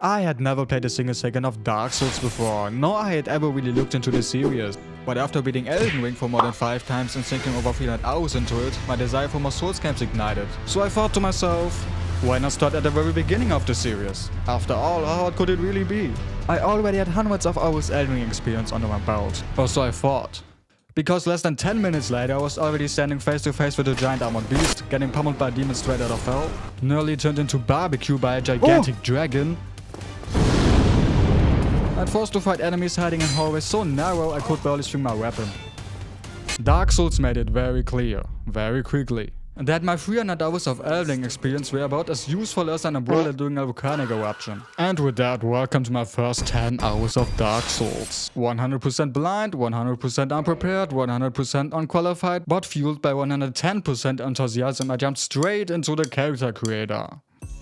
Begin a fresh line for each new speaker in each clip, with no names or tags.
I had never played a single second of Dark Souls before, nor I had ever really looked into the series. But after beating Elden Ring for more than 5 times and sinking over 300 hours into it, my desire for more Souls games ignited. So I thought to myself, why not start at the very beginning of the series? After all, how hard could it really be? I already had hundreds of hours Elden Ring experience under my belt, or so I thought. Because less than 10 minutes later I was already standing face to face with a giant armored beast, getting pummeled by a demon straight out of hell, nearly turned into barbecue by a gigantic dragon, and forced to fight enemies hiding in hallways so narrow I could barely swing my weapon. Dark Souls made it very clear, very quickly, that my 300 hours of Elden experience were about as useful as an umbrella doing a volcanic eruption. And with that, welcome to my first 10 hours of Dark Souls. 100% blind, 100% unprepared, 100% unqualified, but fueled by 110% enthusiasm, I jumped straight into the character creator.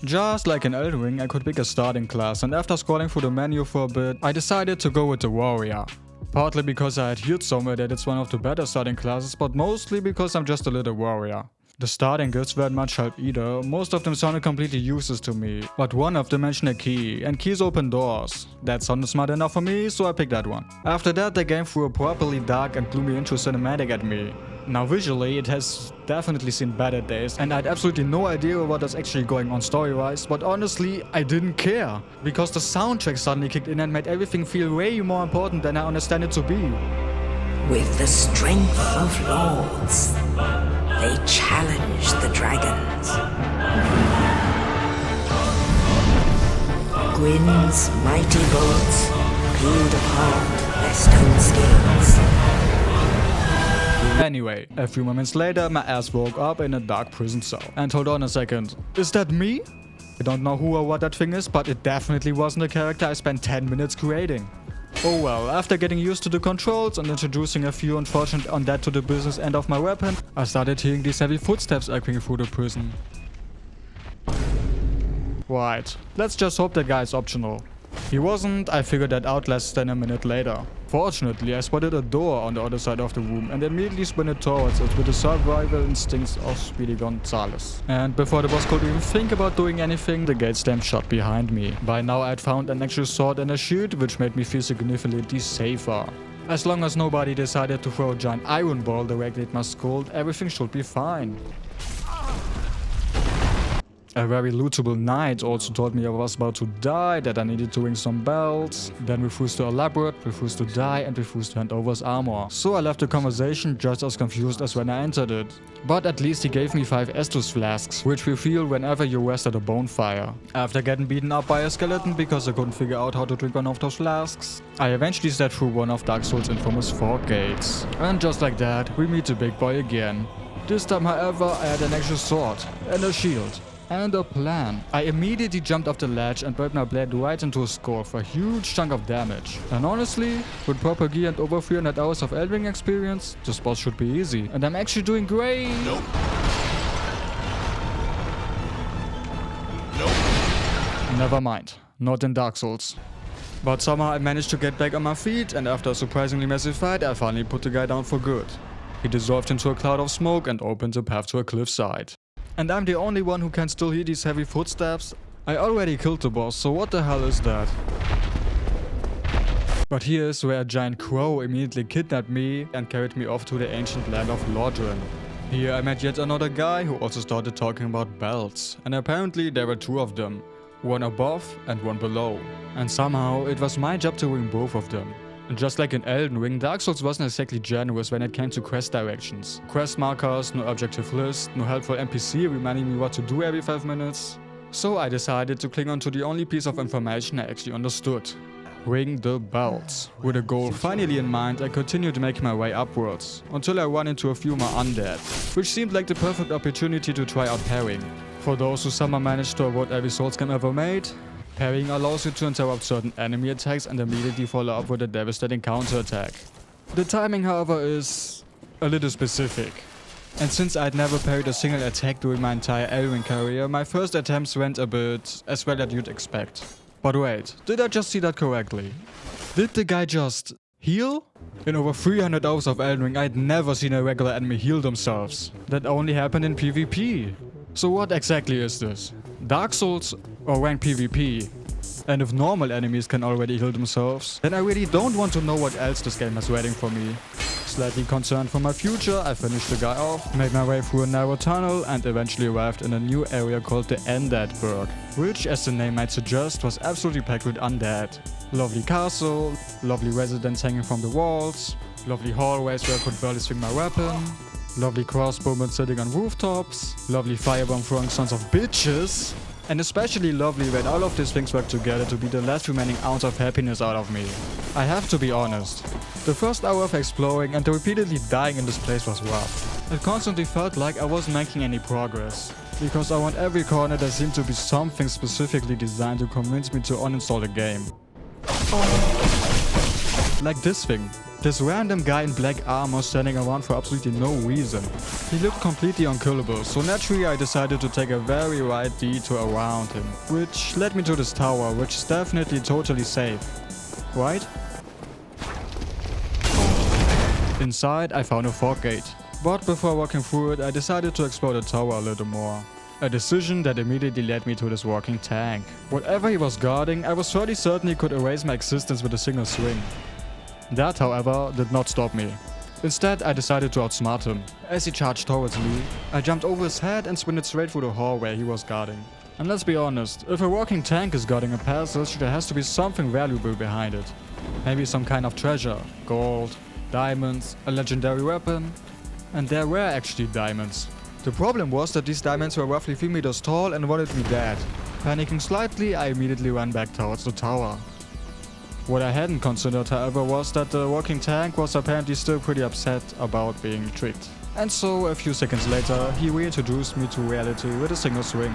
Just like in Elden Ring, I could pick a starting class, and after scrolling through the menu for a bit, I decided to go with the warrior. Partly because I had heard somewhere that it's one of the better starting classes, but mostly because I'm just a little warrior. The starting guilds weren't much help either, most of them sounded completely useless to me, but one of them mentioned a key, and keys open doors. That sounded smart enough for me, so I picked that one. After that, the game threw a properly dark and gloomy intro cinematic at me. Now visually, it has definitely seen better days, and I had absolutely no idea what was actually going on story-wise, but honestly, I didn't care, because the soundtrack suddenly kicked in and made everything feel way more important than I understand it to be.
With the strength of lords, they challenge the dragons. Gwyn's mighty bolts peeled apart their stone scales.
Anyway, a few moments later, my ass woke up in a dark prison cell. And hold on a second, is that me? I don't know who or what that thing is, but it definitely wasn't a character I spent 10 minutes creating. Oh well, after getting used to the controls and introducing a few unfortunate undead to the business end of my weapon, I started hearing these heavy footsteps echoing through the prison. Right, let's just hope that guy is optional. He wasn't, I figured that out less than a minute later. Fortunately, I spotted a door on the other side of the room and immediately sprinted towards it with the survival instincts of Speedy Gonzales. And before the boss could even think about doing anything, the gate slammed shut behind me. By now I had found an actual sword and a shield, which made me feel significantly safer. As long as nobody decided to throw a giant iron ball directly at my skull, everything should be fine. A very lootable knight also told me I was about to die, that I needed to ring some bells, then refused to elaborate, refused to die, and refused to hand over his armor. So I left the conversation just as confused as when I entered it. But at least he gave me 5 Estus flasks, which refill whenever you rest at a bonfire. After getting beaten up by a skeleton because I couldn't figure out how to drink one of those flasks, I eventually stepped through one of Dark Souls' infamous 4 gates. And just like that, we meet the big boy again. This time, however, I had an actual sword and a shield. And a plan. I immediately jumped off the ledge and buried my blade right into his skull for a huge chunk of damage. And honestly, with proper gear and over 300 hours of Elden Ring experience, this boss should be easy. And I'm actually doing great!
Nope. Nope.
Never mind. Not in Dark Souls. But somehow I managed to get back on my feet, and after a surprisingly massive fight, I finally put the guy down for good. He dissolved into a cloud of smoke and opened the path to a cliffside. And I'm the only one who can still hear these heavy footsteps. I already killed the boss, so what the hell is that? But here's where a giant crow immediately kidnapped me and carried me off to the ancient land of Lordran. Here I met yet another guy who also started talking about belts, and apparently there were 2 of them. One above and one below. And somehow it was my job to ring both of them. And just like in Elden Ring, Dark Souls wasn't exactly generous when it came to quest directions. Quest markers, no objective list, no helpful NPC reminding me what to do every 5 minutes. So I decided to cling on to the only piece of information I actually understood. Ring the bells. With a goal finally in mind, I continued making my way upwards, until I ran into a few more undead, which seemed like the perfect opportunity to try out parrying. For those who somehow managed to avoid every Souls game ever made, parrying allows you to interrupt certain enemy attacks and immediately follow up with a devastating counterattack. The timing, however, is a little specific. And since I'd never parried a single attack during my entire Elden Ring career, my first attempts went a bit as well as you'd expect. But wait, did I just see that correctly? Did the guy just heal? In over 300 hours of Elden Ring, I'd never seen a regular enemy heal themselves. That only happened in PvP. So what exactly is this? Dark Souls or ranked PvP? And if normal enemies can already heal themselves, then I really don't want to know what else this game has waiting for me. Slightly concerned for my future, I finished the guy off, made my way through a narrow tunnel and eventually arrived in a new area called the Undeadburg, which, as the name might suggest, was absolutely packed with undead. Lovely castle, lovely residents hanging from the walls, lovely hallways where I could barely swing my weapon, lovely crossbowmen sitting on rooftops, lovely firebomb throwing sons of bitches, and especially lovely when all of these things work together to be the last remaining ounce of happiness out of me. I have to be honest. The first hour of exploring and the repeatedly dying in this place was rough. It constantly felt like I wasn't making any progress, because around every corner there seemed to be something specifically designed to convince me to uninstall the game. Like this thing. This random guy in black armor standing around for absolutely no reason. He looked completely unkillable, so naturally I decided to take a very wide detour around him, which led me to this tower, which is definitely totally safe. Right? Inside I found a fog gate, but before walking through it I decided to explore the tower a little more. A decision that immediately led me to this walking tank. Whatever he was guarding, I was fairly certain he could erase my existence with a single swing. That, however, did not stop me. Instead, I decided to outsmart him. As he charged towards me, I jumped over his head and sprinted straight through the hallway he was guarding. And let's be honest, if a walking tank is guarding a passage, there has to be something valuable behind it. Maybe some kind of treasure, gold, diamonds, a legendary weapon. And there were actually diamonds. The problem was that these diamonds were roughly 3 meters tall and wanted me dead. Panicking slightly, I immediately ran back towards the tower. What I hadn't considered, however, was that the walking tank was apparently still pretty upset about being tricked. And so, a few seconds later, he reintroduced me to reality with a single swing.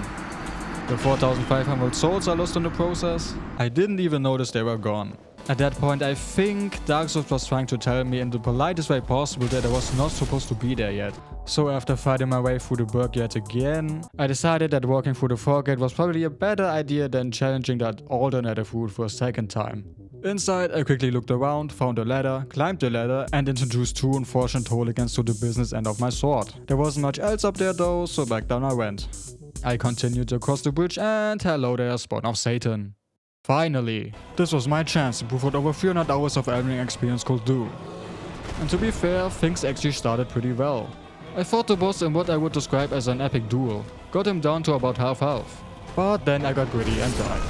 The 4,500 souls I lost in the process, I didn't even notice they were gone. At that point, I think Dark Souls was trying to tell me in the politest way possible that I was not supposed to be there yet. So after fighting my way through the burg yet again, I decided that walking through the fog gate was probably a better idea than challenging that alternative route for a second time. Inside, I quickly looked around, found a ladder, climbed the ladder and introduced 2 unfortunate hooligans to the business end of my sword. There wasn't much else up there though, so back down I went. I continued across the bridge and hello there, spawn of Satan. Finally, this was my chance to prove what over 300 hours of eldenring experience could do. And to be fair, things actually started pretty well. I fought the boss in what I would describe as an epic duel, got him down to about half health. But then I got greedy and died.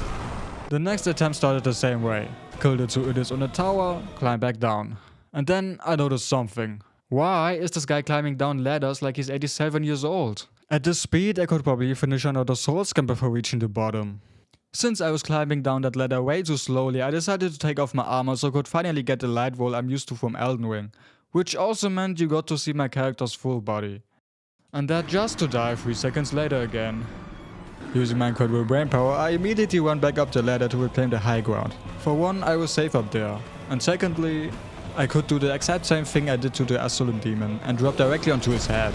The next attempt started the same way. Killed the 2 idiots on the tower, climbed back down. And then I noticed something. Why is this guy climbing down ladders like he's 87 years old? At this speed I could probably finish another soul scam before reaching the bottom. Since I was climbing down that ladder way too slowly, I decided to take off my armor so I could finally get the light roll I'm used to from Eldenring. Which also meant you got to see my character's full body. And that just to die 3 seconds later again. Using my incredible brainpower, I immediately ran back up the ladder to reclaim the high ground. For one, I was safe up there. And secondly, I could do the exact same thing I did to the Azulin demon and drop directly onto his head.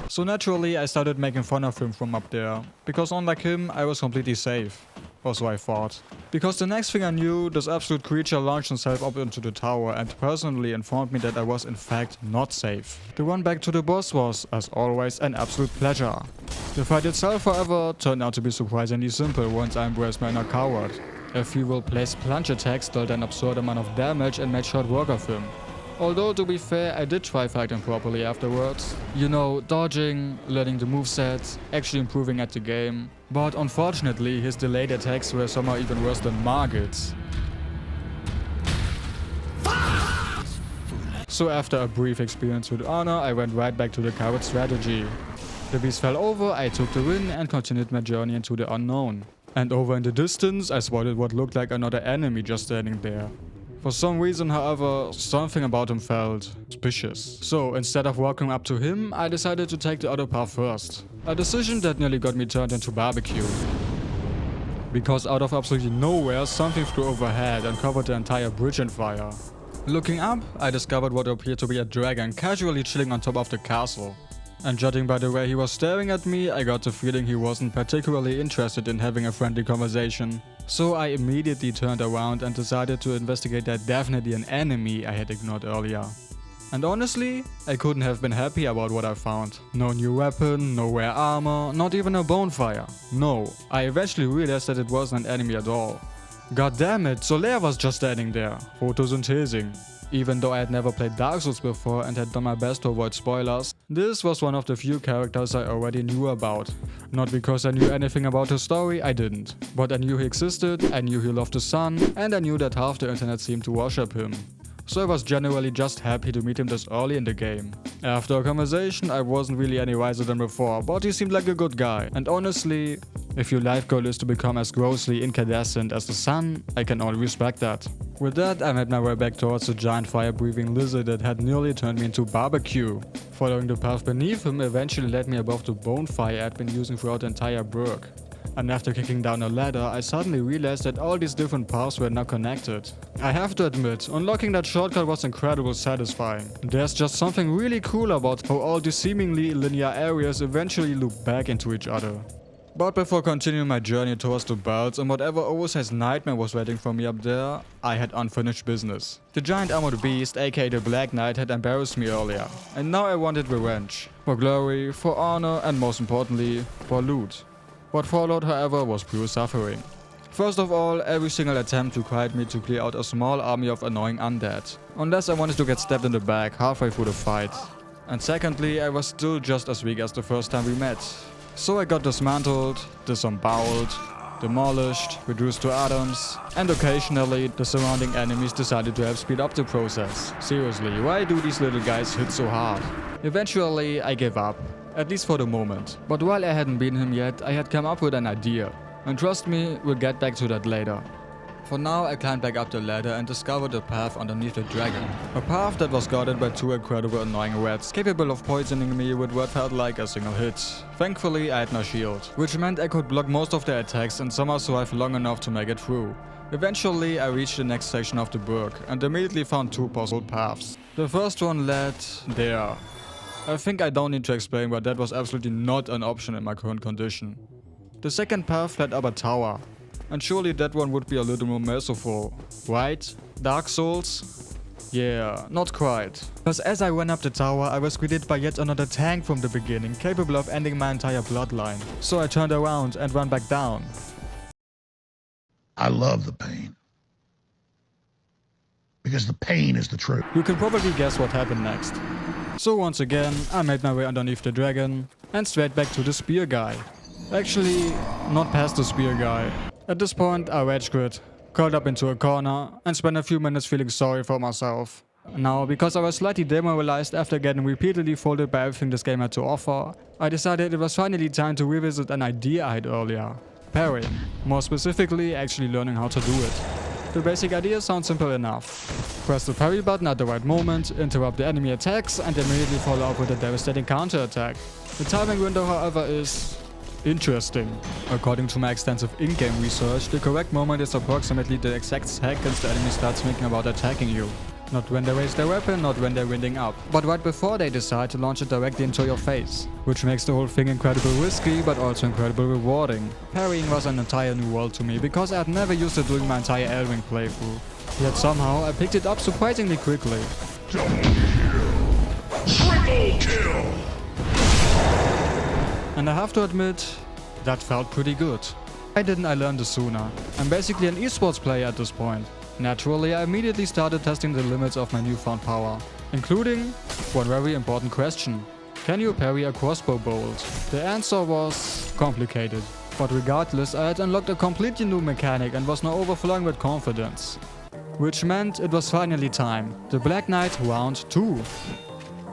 So naturally, I started making fun of him from up there. Because unlike him, I was completely safe. Or so I thought. Because the next thing I knew, this absolute creature launched himself up into the tower and personally informed me that I was in fact not safe. The run back to the boss was, as always, an absolute pleasure. The fight itself, however, turned out to be surprisingly simple once I embraced my inner coward. A few well-placed plunge attacks dealt an absurd amount of damage and made short work of him. Although, to be fair, I did try fighting properly afterwards. You know, dodging, learning the movesets, actually improving at the game. But unfortunately, his delayed attacks were somehow even worse than Margit's. So after a brief experience with honor, I went right back to the coward strategy. The beast fell over, I took the win and continued my journey into the unknown. And over in the distance, I spotted what looked like another enemy just standing there. For some reason, however, something about him felt suspicious. So instead of walking up to him, I decided to take the other path first. A decision that nearly got me turned into barbecue. Because out of absolutely nowhere, something flew overhead and covered the entire bridge in fire. Looking up, I discovered what appeared to be a dragon casually chilling on top of the castle. And judging by the way he was staring at me, I got the feeling he wasn't particularly interested in having a friendly conversation. So I immediately turned around and decided to investigate that definitely an enemy I had ignored earlier. And honestly, I couldn't have been happy about what I found. No new weapon, no rare armor, not even a bonfire. No, I eventually realized that it wasn't an enemy at all. God damn it, Solaire was just standing there, photosynthesizing. Even though I had never played Dark Souls before and had done my best to avoid spoilers, this was one of the few characters I already knew about. Not because I knew anything about his story, I didn't. But I knew he existed, I knew he loved the sun, and I knew that half the internet seemed to worship him. So I was genuinely just happy to meet him this early in the game. After a conversation, I wasn't really any wiser than before, but he seemed like a good guy. And honestly, if your life goal is to become as grossly incandescent as the sun, I can only respect that. With that, I made my way back towards the giant fire-breathing lizard that had nearly turned me into barbecue. Following the path beneath him eventually led me above the bonfire I'd been using throughout the entire burg. And after kicking down a ladder, I suddenly realized that all these different paths were not connected. I have to admit, unlocking that shortcut was incredibly satisfying. There's just something really cool about how all these seemingly linear areas eventually loop back into each other. But before continuing my journey towards the belts and whatever oversized nightmare was waiting for me up there, I had unfinished business. The giant armored beast, aka the Black Knight, had embarrassed me earlier, and now I wanted revenge. For glory, for honor, and most importantly, for loot. What followed, however, was pure suffering. First of all, every single attempt required me to clear out a small army of annoying undead, unless I wanted to get stabbed in the back halfway through the fight. And secondly, I was still just as weak as the first time we met. So I got dismantled, disemboweled, demolished, reduced to atoms, and occasionally the surrounding enemies decided to help speed up the process. Seriously, why do these little guys hit so hard? Eventually, I gave up. At least for the moment. But while I hadn't beaten him yet, I had come up with an idea. And trust me, we'll get back to that later. For now, I climbed back up the ladder and discovered a path underneath the dragon. A path that was guarded by two incredible annoying rats, capable of poisoning me with what felt like a single hit. Thankfully, I had no shield, which meant I could block most of their attacks and somehow survive long enough to make it through. Eventually, I reached the next section of the burg and immediately found two possible paths. The first one led there. I think I don't need to explain why that was absolutely not an option in my current condition. The second path led up a tower, and surely that one would be a little more merciful, right? Dark Souls? Yeah, not quite. Because as I went up the tower, I was greeted by yet another tank from the beginning, capable of ending my entire bloodline. So I turned around and ran back down.
I love the pain. Because the pain is the truth.
You can probably guess what happened next. So once again, I made my way underneath the dragon and straight back to the spear guy. Actually, not past the spear guy. At this point, I rage quit, curled up into a corner and spent a few minutes feeling sorry for myself. Now, because I was slightly demoralized after getting repeatedly folded by everything this game had to offer, I decided it was finally time to revisit an idea I had earlier. Parrying. More specifically, actually learning how to do it. The basic idea sounds simple enough. Press the parry button at the right moment, interrupt the enemy attacks, and immediately follow up with a devastating counterattack. The timing window, however, is interesting. According to my extensive in-game research, the correct moment is approximately the exact seconds the enemy starts thinking about attacking you. Not when they raise their weapon, not when they're winding up, but right before they decide to launch it directly into your face. Which makes the whole thing incredibly risky, but also incredibly rewarding. Parrying was an entire new world to me, because I had never used it during my entire Elden playthrough. Yet somehow, I picked it up surprisingly quickly.
Double kill! Triple kill!
And I have to admit, that felt pretty good. Why didn't I learn this sooner? I'm basically an esports player at this point. Naturally, I immediately started testing the limits of my newfound power, including one very important question. Can you parry a crossbow bolt? The answer was complicated. But regardless, I had unlocked a completely new mechanic and was now overflowing with confidence. Which meant it was finally time. The Black Knight round 2.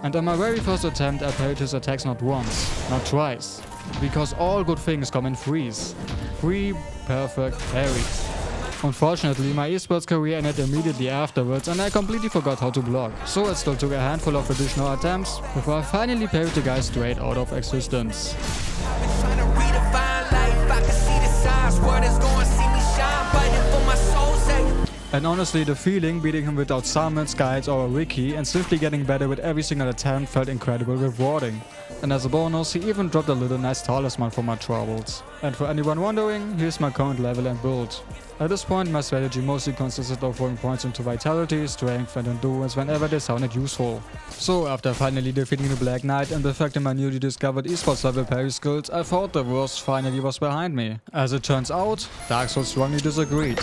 And on my very first attempt, I parried his attacks not once, not twice. Because all good things come in threes. 3 perfect parries. Unfortunately, my esports career ended immediately afterwards and I completely forgot how to block. So it still took a handful of additional attempts before I finally parried the guy straight out of existence. And honestly, the feeling beating him without summons, guides or a wiki and simply getting better with every single attempt felt incredibly rewarding. And as a bonus, he even dropped a little nice talisman for my troubles. And for anyone wondering, here's my current level and build. At this point, my strategy mostly consisted of throwing points into vitality, strength and endurance whenever they sounded useful. So after finally defeating the Black Knight and perfecting my newly discovered esports level parry skills, I thought the worst finally was behind me. As it turns out, Dark Souls strongly disagreed.